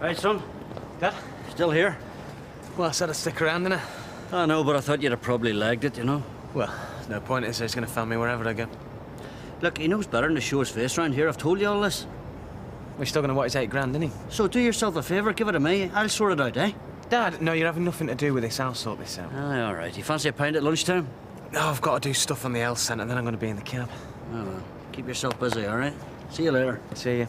Right, son? Dad? Still here? Well, I said I'd stick around, didn't I? I know, but I thought you'd have probably legged it, you know? Well, no point, is there? He's going to find me wherever I go. Look, he knows better than to show his face around here. I've told you all this. We're still going to want his 8 grand, isn't he? So do yourself a favour, give it to me. I'll sort it out, eh? Dad, no, you're having nothing to do with this. I'll sort this out. Aye, all right. You fancy a pint at lunchtime? No, I've got to do stuff on the health centre, then I'm going to be in the cab. Oh, well. Keep yourself busy, all right? See you later. See you.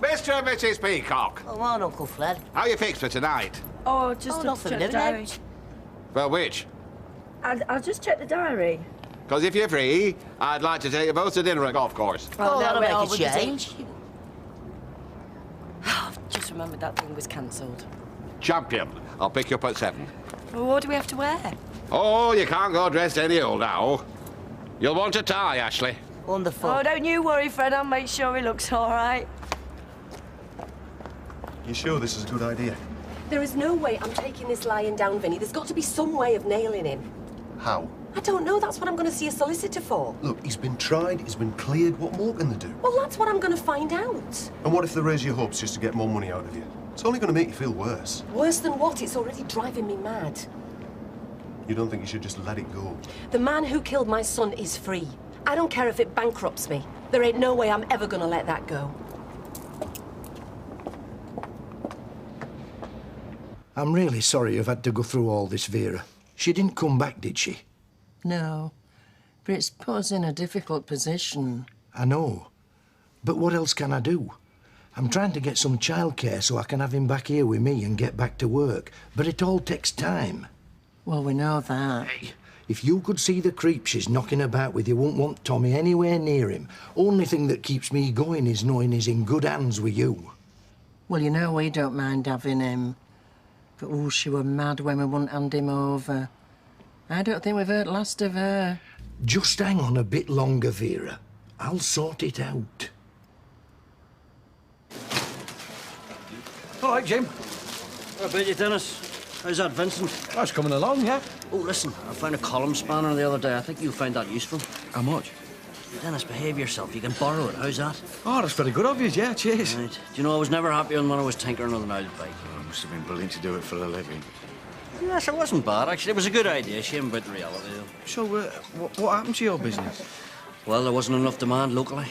Mr. and Mrs. Peacock. Come on, Uncle Fred. How you fixed for tonight? Oh, just nothing check the doing diary. it. For which? I'll just check the diary. Because if you're free, I'd like to take you both to dinner at golf course. Oh, that'll make we'll a be change. I've just remembered that thing was cancelled. Champion. I'll pick you up at 7. Well, what do we have to wear? Oh, you can't go dressed any old now. You'll want a tie, Ashley. Wonderful. Oh, don't you worry, Fred. I'll make sure he looks all right. You sure this is a good idea? There is no way I'm taking this lying down, Vinny. There's got to be some way of nailing him. How? I don't know. That's what I'm going to see a solicitor for. Look, he's been tried, he's been cleared. What more can they do? Well, that's what I'm going to find out. And what if they raise your hopes just to get more money out of you? It's only going to make you feel worse. Worse than what? It's already driving me mad. You don't think you should just let it go? The man who killed my son is free. I don't care if it bankrupts me. There ain't no way I'm ever going to let that go. I'm really sorry you've had to go through all this, Vera. She didn't come back, did she? No, but it's put us in a difficult position. I know. But what else can I do? I'm trying to get some childcare so I can have him back here with me and get back to work. But it all takes time. Well, we know that. Hey, if you could see the creep she's knocking about with, you won't want Tommy anywhere near him. Only thing that keeps me going is knowing he's in good hands with you. Well, you know we don't mind having him. But, oh, she were mad when we wouldn't hand him over. I don't think we've heard last of her. Just hang on a bit longer, Vera. I'll sort it out. All right, Jim. I bet you, Dennis. How's that, Vincent? That's coming along, yeah. Oh, listen, I found a column spanner the other day. I think you'll find that useful. How much? Dennis, behave yourself. You can borrow it. How's that? Oh, that's very good of you, yeah, cheers. Right. Do you know, I was never happier than when I was tinkering with an old bike. Oh, it must have been brilliant to do it for a living. Yes, it wasn't bad, actually. It was a good idea. Shame about the reality, though. So, what happened to your business? Well, there wasn't enough demand locally.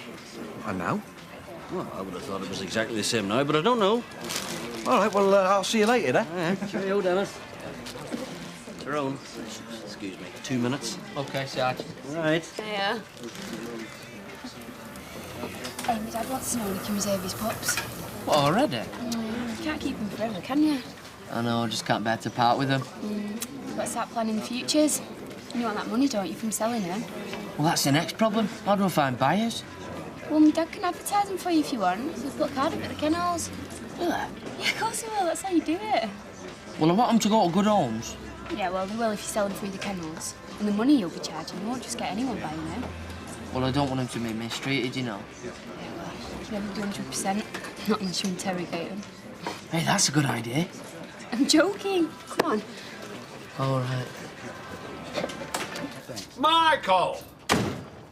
And now? Well, I would have thought it was exactly the same now, but I don't know. All right, well, I'll see you later, then. Yeah, cheerio, Dennis. Tyrone. Excuse me. 2 minutes. OK, Sarge. Right. Yeah. Hey, my dad wants to know when he can reserve his pups. What, already? You can't keep him forever, can you? I know, just can't bear to part with them. You've got to start planning the futures. You want that money, don't you, from selling them? Well, that's the next problem. How do I find buyers? Well, my dad can advertise them for you if you want. He'll put a card up at the kennels. Will I? Yeah, of course he will. That's how you do it. Well, I want them to go to good homes. Yeah, well, they will if you sell them through the kennels. And the money you'll be charging, you won't just get anyone buying them. Well, I don't want them to be mistreated, you know. Yeah, well, you never do 100%. Not unless you interrogate them. Hey, that's a good idea. I'm joking. Come on. All right. Michael!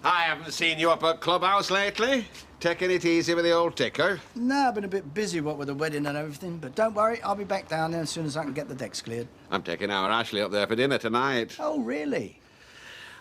I haven't seen you up at Clubhouse lately. Taking it easy with the old ticker. Nah, I've been a bit busy, what with the wedding and everything. But don't worry, I'll be back down there as soon as I can get the decks cleared. I'm taking our Ashley up there for dinner tonight. Oh, really?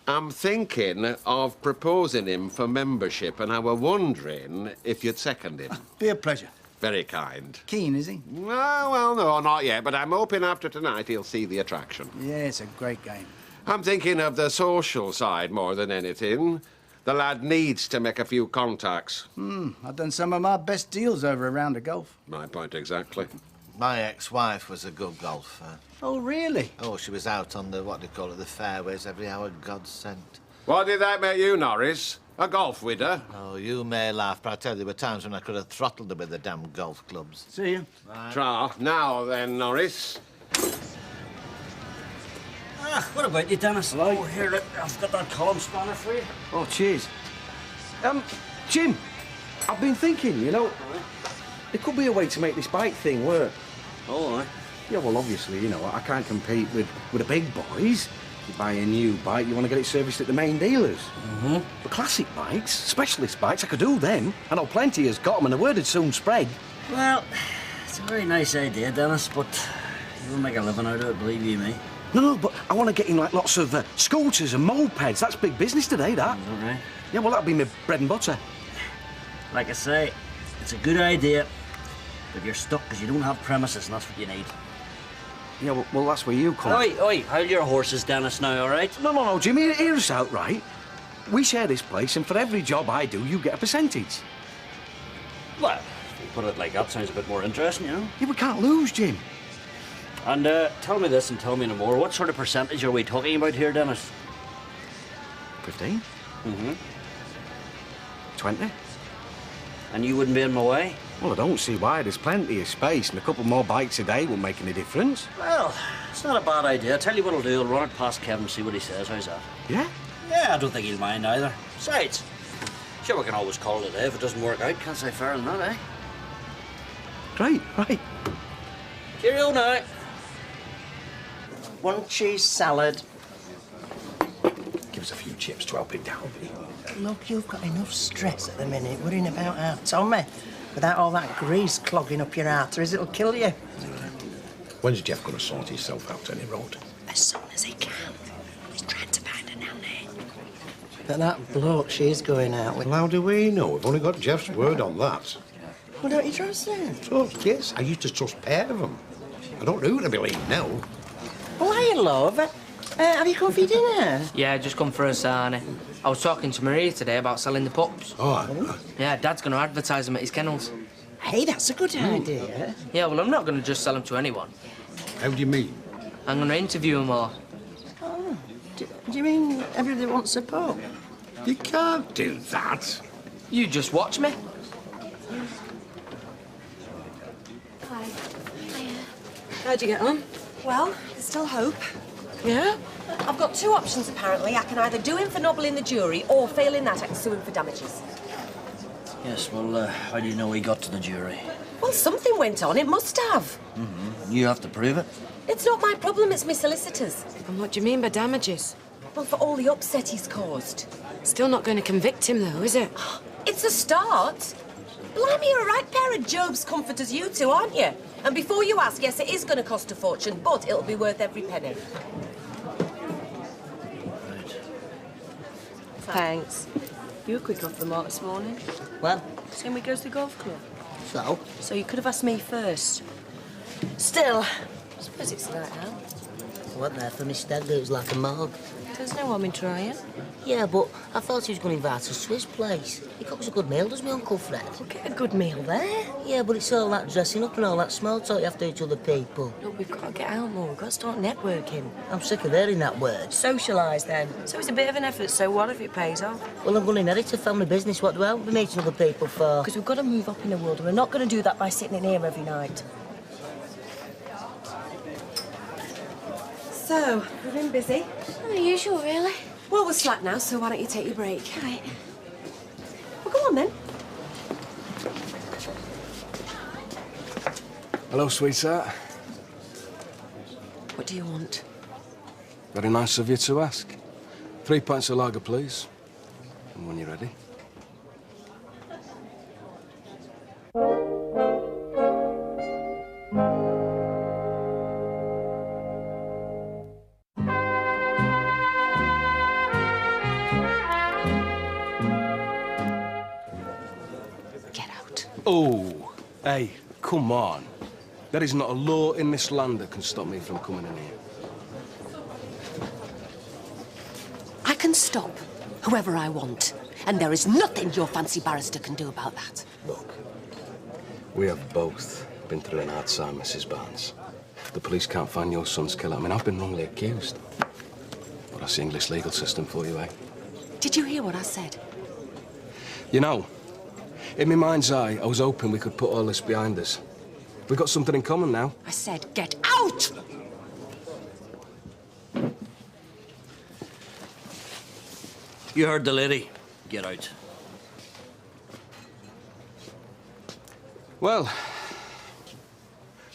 I'm thinking of proposing him for membership, and I were wondering if you'd second him. Be a pleasure. Very kind. Keen, is he? Well, no, not yet, but I'm hoping after tonight he'll see the attraction. Yeah, it's a great game. I'm thinking of the social side more than anything. The lad needs to make a few contacts. I've done some of my best deals over a round of golf. My point exactly. My ex-wife was a good golfer. Oh, really? Oh, she was out on the, what do you call it, the fairways every hour God sent. What did that make you, Norris? A golf widder? Oh, you may laugh, but I tell you, there were times when I could have throttled her with the damn golf clubs. See you. Right. Tra. Now then, Norris. What about you, Dennis? Hello. Oh, here, look, I've got that column spanner for you. Oh, cheers. Jim, I've been thinking, you know, there could be a way to make this bike thing work. Oh, aye. Yeah, well, obviously, you know, I can't compete with the big boys. You buy a new bike, you want to get it serviced at the main dealers. Mm-hmm. But classic bikes, specialist bikes, I could do then. I know plenty has got them, and the word would soon spread. Well, it's a very nice idea, Dennis, but you won't make a living out of it, believe you me. No, but I want to get in, like, lots of scooters and mopeds. That's big business today, that. Is that right? Yeah, well, that'll be my bread and butter. Like I say, it's a good idea, but you're stuck because you don't have premises, and that's what you need. Yeah, well, that's where you come. Oi, hold your horses, Dennis, now, all right? No, Jimmy, hear us out, right? We share this place, and for every job I do, you get a percentage. Well, if you put it like that, sounds a bit more interesting, you know? Yeah, we can't lose, Jim. And tell me this and tell me no more. What sort of percentage are we talking about here, Dennis? 15? Mm-hmm. 20? And you wouldn't be in my way? Well, I don't see why. There's plenty of space, and a couple more bikes a day won't make any difference. Well, it's not a bad idea. I'll tell you what I'll do. I'll run it past Kevin and see what he says. How's that? Yeah? Yeah, I don't think he'll mind either. Besides, sure, we can always call it a day if it doesn't work out. Can't say fairer than that, eh? Great, right. Cheerio now. 1 cheese salad. Give us a few chips to help it down. Look, you've got enough stress at the minute worrying about our Tommy. Without all that grease clogging up your arteries, it'll kill you. When's Jeff going to sort himself out any road? As soon as he can. He's trying to find a nanny. But that bloke she's going out with... Well, how do we know? We've only got Jeff's word on that. Well, don't you trust him? Trust? Yes, I used to trust pair of them. I don't know who to believe now. Well, hiya, love. Have you come for your dinner? Yeah, just come for a sarnie. I was talking to Maria today about selling the pups. Oh, yeah, Dad's going to advertise them at his kennels. Hey, that's a good idea. Yeah, well, I'm not going to just sell them to anyone. How do you mean? I'm going to interview them all. Oh, do you mean everybody wants a pup? You can't do that. You just watch me. Hi. Hiya. How'd you get on? Well, there's still hope. Yeah? I've got 2 options, apparently. I can either do him for nobbling the jury, or failing that, I can sue him for damages. Yes, well, how do you know he got to the jury? Well, something went on. It must have. Mm-hmm. You have to prove it. It's not my problem, it's my solicitor's. And what do you mean by damages? Well, for all the upset he's caused. Still not going to convict him, though, is it? It's a start. Blimey, you're a right pair of Job's comforters, you two, aren't you? And before you ask, yes, it is going to cost a fortune, but it'll be worth every penny. Thanks. You were quick off the mark this morning. Well? Same week goes to the golf club. So? So you could have asked me first. Still, I suppose it's night out. I went there for my stag do, it was like a morgue. There's no harm in trying. Yeah, but I thought he was going to invite us to his place. He cooks a good meal, does my Uncle Fred? We'll get a good meal there. Yeah, but it's all that dressing up and all that small talk you have to do to other people. Look, we've got to get out more. We've got to start networking. I'm sick of hearing that word. Socialise, then. So it's a bit of an effort, so what if it pays off? Well, I'm going to inherit a family business. What do I be meeting other people for? Because we've got to move up in the world. We're not going to do that by sitting in here every night. So, we've been busy. Unusual, really. Well, we're slack now, so why don't you take your break? Right. Well, go on, then. Hello, sweetheart. What do you want? Very nice of you to ask. 3 pints of lager, please. And when you're ready. Oh, hey, come on. There is not a law in this land that can stop me from coming in here. I can stop whoever I want, and there is nothing your fancy barrister can do about that. Look, we have both been through an hard time, Mrs. Barnes. The police can't find your son's killer. I mean, I've been wrongly accused. But that's the English legal system for you, eh? Did you hear what I said? You know, in my mind's eye, I was hoping we could put all this behind us. We've got something in common now. I said, get out! You heard the lady. Get out. Well,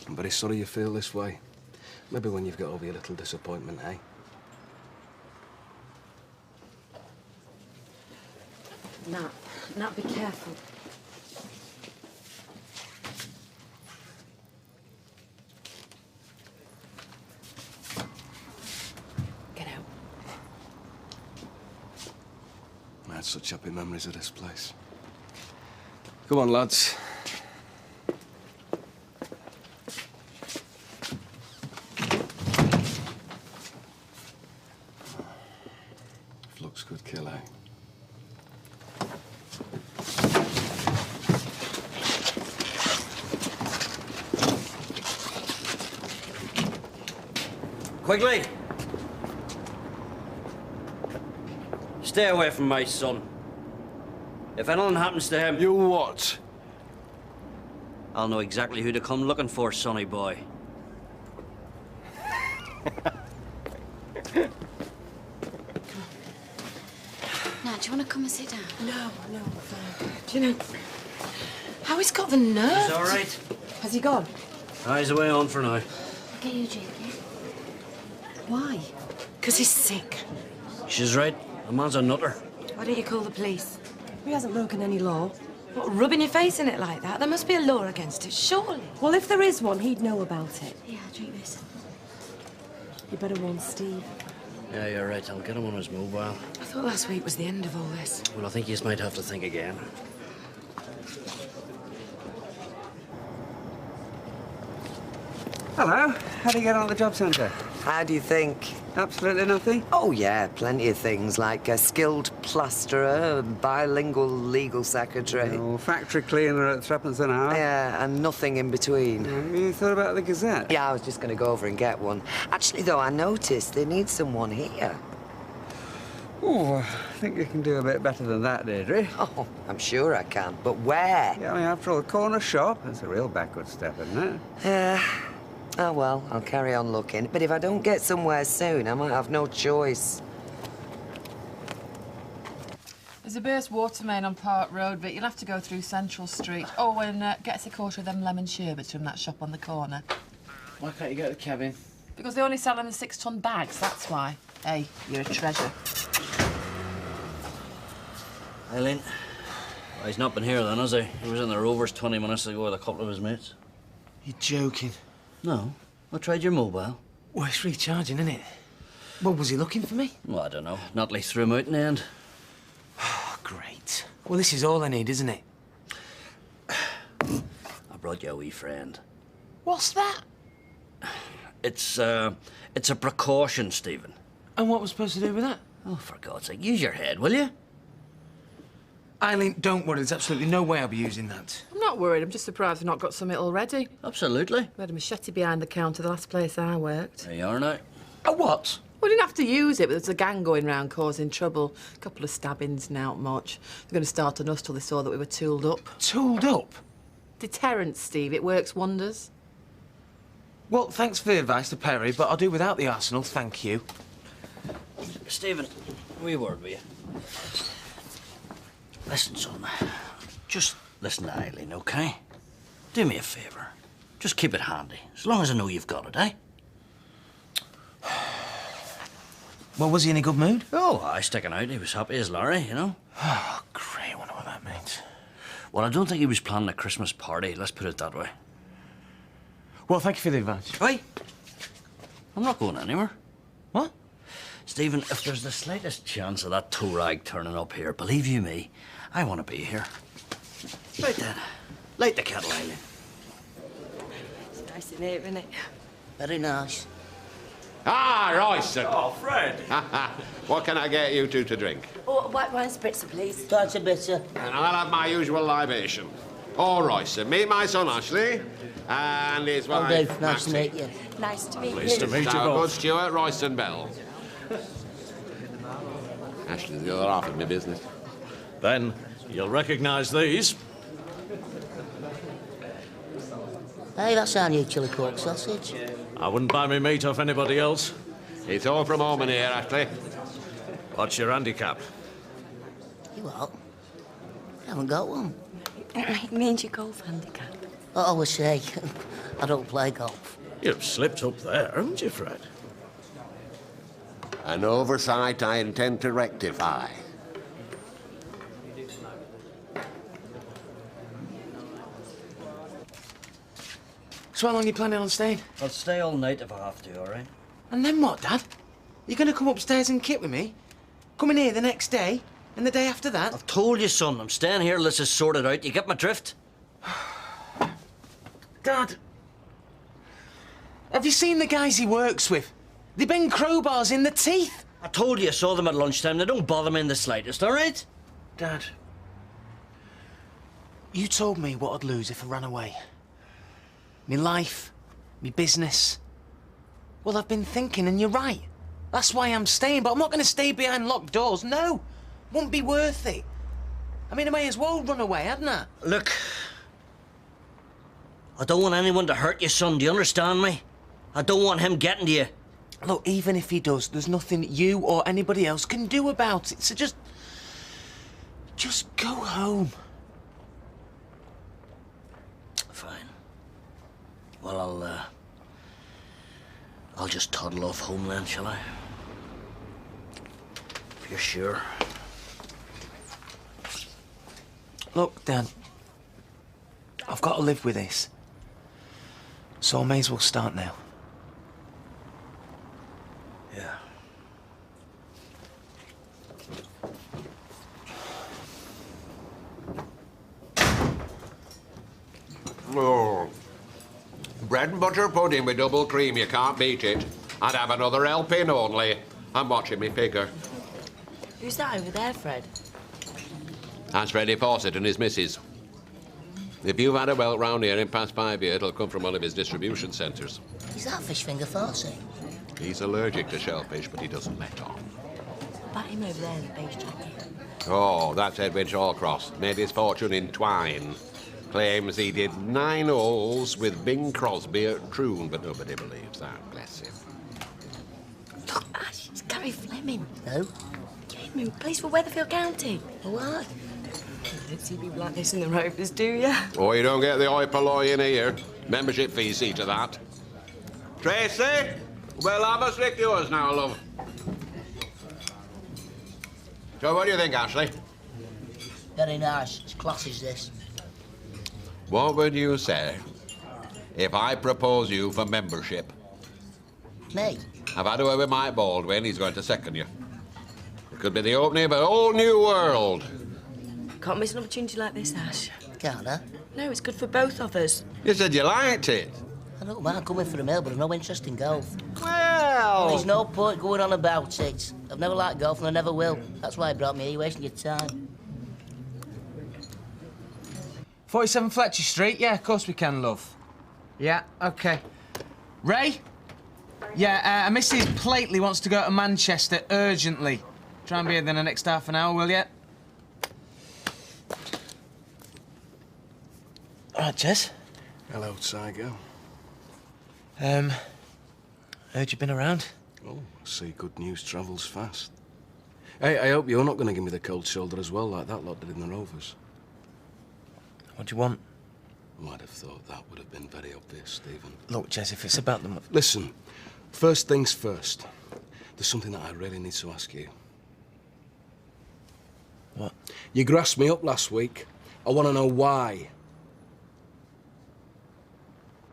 I'm very sorry you feel this way. Maybe when you've got over your little disappointment, eh? Nat, be careful. Get out. I had such happy memories of this place. Come on, lads. If looks could kill, eh? Quigley! Stay away from my son. If anything happens to him... You what? I'll know exactly who to come looking for, sonny boy. Nat, do you want to come and sit down? No, fine. Do you know how he's got the nerve? He's all right. Has he gone? He's away on for now. I'll get you a drink, yeah? Why? Because he's sick. She's right. The man's a nutter. Why don't you call the police? He hasn't broken any law. What, rubbing your face in it like that? There must be a law against it, surely. Well, if there is one, he'd know about it. Yeah, I'll drink this. You better warn Steve. Yeah, you're right. I'll get him on his mobile. I thought last week was the end of all this. Well, I think you might have to think again. Hello. How do you get on at the job centre? How do you think? Absolutely nothing? Oh, yeah, plenty of things, like a skilled plasterer, a bilingual legal secretary. Oh, factory cleaner at threepence an hour? Yeah, and nothing in between. You thought about the Gazette? Yeah, I was just going to go over and get one. Actually, though, I noticed they need someone here. Oh, I think you can do a bit better than that, Deirdre. Oh, I'm sure I can, but where? Yeah, I mean, after all, the corner shop, that's a real backward step, isn't it? Oh, well, I'll carry on looking. But if I don't get somewhere soon, I might have no choice. There's a burst water main on Park Road, but you'll have to go through Central Street. Oh, and get us a quarter of them lemon sherbets from that shop on the corner. Why can't you get the cabin? Because they only sell them in 6-ton bags, that's why. Hey, you're a treasure. Eileen. Well, he's not been here then, has he? He was in the Rovers 20 minutes ago with a couple of his mates. You're joking. No. I tried your mobile. Well, it's recharging, isn't it? Well, was he looking for me? Well, I don't know. Notley threw him out in the end. Oh, great. Well, this is all I need, isn't it? I brought you a wee friend. What's that? It's a precaution, Stephen. And what was supposed to do with that? Oh, for God's sake, use your head, will you? Eileen, don't worry. There's absolutely no way I'll be using that. I'm not worried. I'm just surprised we've not got something already. Absolutely. We had a machete behind the counter the last place I worked. There you are now. A what? We didn't have to use it, but there's a gang going round causing trouble. A couple of stabbings, not much. They're going to start on us till they saw that we were tooled up. Tooled up? Deterrence, Steve. It works wonders. Well, thanks for the advice to Perry, but I'll do without the arsenal, thank you. Stephen, a wee word with you. Listen, son. Just listen to Eileen, OK? Do me a favour. Just keep it handy, as long as I know you've got it, eh? Well, was he in a good mood? Oh, I sticking out. He was happy as Larry, you know? Oh, great. I wonder what that means. Well, I don't think he was planning a Christmas party, let's put it that way. Well, thank you for the advice. Hey, I'm not going anywhere. What? Stephen, if there's the slightest chance of that toe rag turning up here, believe you me, I want to be here. Right then, light the kettle, Eileen. It's nice in here, isn't it? Very nice. Ah, Royston. Oh, Fred. What can I get you two to drink? Oh, white wine spritzer, please. That's a bitter. And I'll have my usual libation. Oh, Royston, meet my son Ashley and his wife, Dave, nice Maxie. to meet you. Nice to meet you. Pleased to meet you Our both. good Stuart, Royston Bell. Ashley's the other half of my business. Then you'll recognise these. Hey, that's our new chili pork sausage. I wouldn't buy me meat off anybody else. It's all from home in here, Ashley. What's your handicap? You what? I haven't got one. It means your golf handicap. Oh, I say, I don't play golf. You've slipped up there, haven't you, Fred? An oversight I intend to rectify. So how long are you planning on staying? I'll stay all night if I have to, all right? And then what, Dad? You going to come upstairs and kit with me? Coming here the next day? And the day after that? I've told you, son. I'm staying here. Let's just sort it out. You get my drift? Dad, have you seen the guys he works with? They bang crowbars in the teeth. I told you I saw them at lunchtime. They don't bother me in the slightest, all right? Dad, you told me what I'd lose if I ran away. Me life, me business. Well, I've been thinking, and you're right. That's why I'm staying, but I'm not going to stay behind locked doors. No, won't be worth it. I mean, I may as well run away, hadn't I? Look, I don't want anyone to hurt you, son. Do you understand me? I don't want him getting to you. Look, even if he does, there's nothing you or anybody else can do about it. So just go home. Fine. Well, I'll just toddle off home then, shall I? If you're sure. Look, Dad, I've got to live with this. So I may as well start now. Yeah. Oh. Bread and butter pudding with double cream, you can't beat it. I'd have another helping only. I'm watching me figure. Who's that over there, Fred? That's Freddie Fawcett and his missus. If you've had a welt round here in past 5 years, it'll come from one of his distribution centres. Is that fish finger Farsi? He's allergic to shellfish, but he doesn't let on. Bat him over there in the beige jacket. Oh, that's Edwin Shawcross. Made his fortune in twine. Claims he did 9 holes with Bing Crosby at Troon, but nobody believes that, bless him. Look, Ash, it's Gary Fleming. No? Gave him a place for Weatherfield County. Why? You don't see people like this in the Rovers, do you? Oh, you don't get the oi polloi in here. Membership fees see to that. Tracy, we'll have a slick yours now, love. So what do you think, Ashley? Very nice. It's classy, this. What would you say if I propose you for membership? Me? I've had a word with Mike Baldwin. He's going to second you. It could be the opening of a whole new world. Can't miss an opportunity like this, Ash. Can't I? No, it's good for both of us. You said you liked it. I don't mind coming for a meal, but I've no interest in golf. Well... There's no point going on about it. I've never liked golf and I never will. That's why I brought me here. You're wasting your time. 47 Fletcher Street? Yeah, of course we can, love. Yeah, OK. Ray? Yeah, Mrs. Plately wants to go to Manchester urgently. Try and be here in the next half an hour, will you? All right, Jez. Hello, Tiger. Heard you've been around. Oh, I see good news travels fast. Hey, I hope you're not going to give me the cold shoulder as well, like that lot did in the Rovers. What do you want? Might have thought that would have been very obvious, Stephen. Look, Jez, if it's about them... Listen, first things first. There's something that I really need to ask you. What? You grassed me up last week. I want to know why.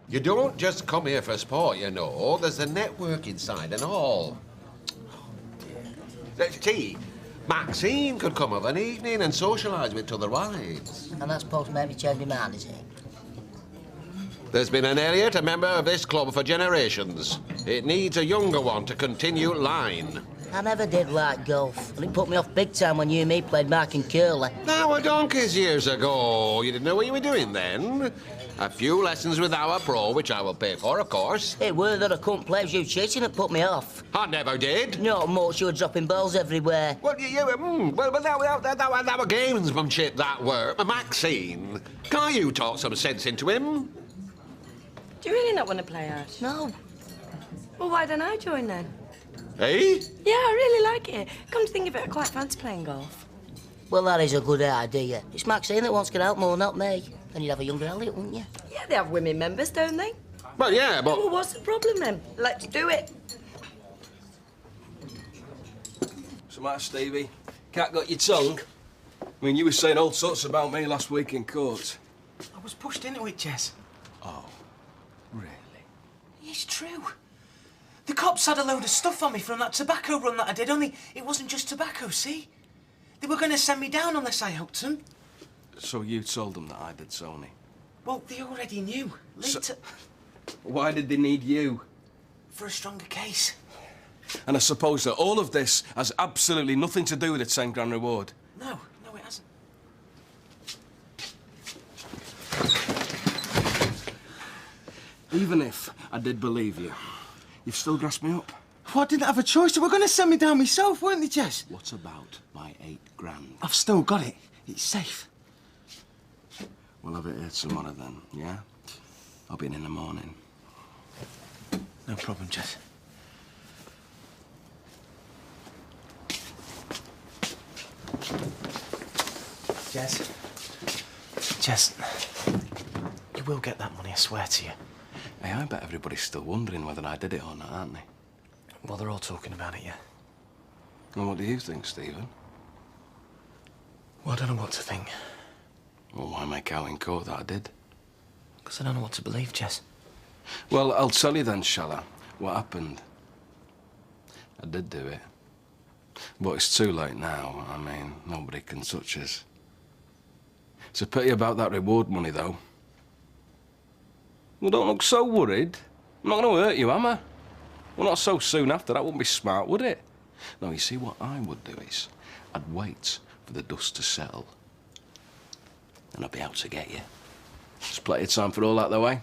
You don't just come here for sport, you know. There's a network inside and all. T, Maxine could come of an evening and socialise with other wives. And that's supposed to make me change my mind, is it? There's been an Elliot, a member of this club for generations. It needs a younger one to continue line. I never did like golf, and it put me off big time when you and me played Mark and Curly. Now, a donkeys years ago. You didn't know what you were doing then. A few lessons with our pro, which I will pay for, of course. It were that I couldn't play with you cheating that put me off. I never did. Not much, you were dropping balls everywhere. Well, that were gamesmanship, that were. Maxine, can't you talk some sense into him? Do you really not want to play, Ash? No. Well, why don't I join then? Eh? Yeah, I really like it. Come to think of it, I quite fancy playing golf. Well, that is a good idea. It's Maxine that wants to get out more, not me. Then you'd have a younger Elliot, wouldn't you? Yeah, they have women members, don't they? Well, yeah, but... Well, what's the problem then? Let's do it. What's the matter, Stevie? Cat got your tongue? I mean, you were saying all sorts about me last week in court. I was pushed into it, Jez. Oh, really? It's true. The cops had a load of stuff on me from that tobacco run that I did, only it wasn't just tobacco, see? They were going to send me down unless I helped them. So you told them that I did Sony? Well, they already knew. Later... Why did they need you? For a stronger case. And I suppose that all of this has absolutely nothing to do with the 10 grand reward? No, it hasn't. Even if I did believe you, you've still grasped me up. Well, I didn't have a choice. They were going to send me down myself, weren't they, Jess? What about my 8 grand? I've still got it. It's safe. We'll have it here tomorrow then, yeah? I'll be in the morning. No problem, Jess. Jess, you will get that money, I swear to you. Hey, I bet everybody's still wondering whether I did it or not, aren't they? Well, they're all talking about it, yeah. And what do you think, Stephen? Well, I don't know what to think. Well, why make out in court that I did? Because I don't know what to believe, Jess. Well, I'll tell you then, shall I? What happened? I did do it. But it's too late now. I mean, nobody can touch us. It's a pity about that reward money, though. Well, don't look so worried. I'm not going to hurt you, am I? Well, not so soon after. That wouldn't be smart, would it? No, you see, what I would do is I'd wait for the dust to settle. And I'd be out to get you. There's plenty of time for all that, though, eh?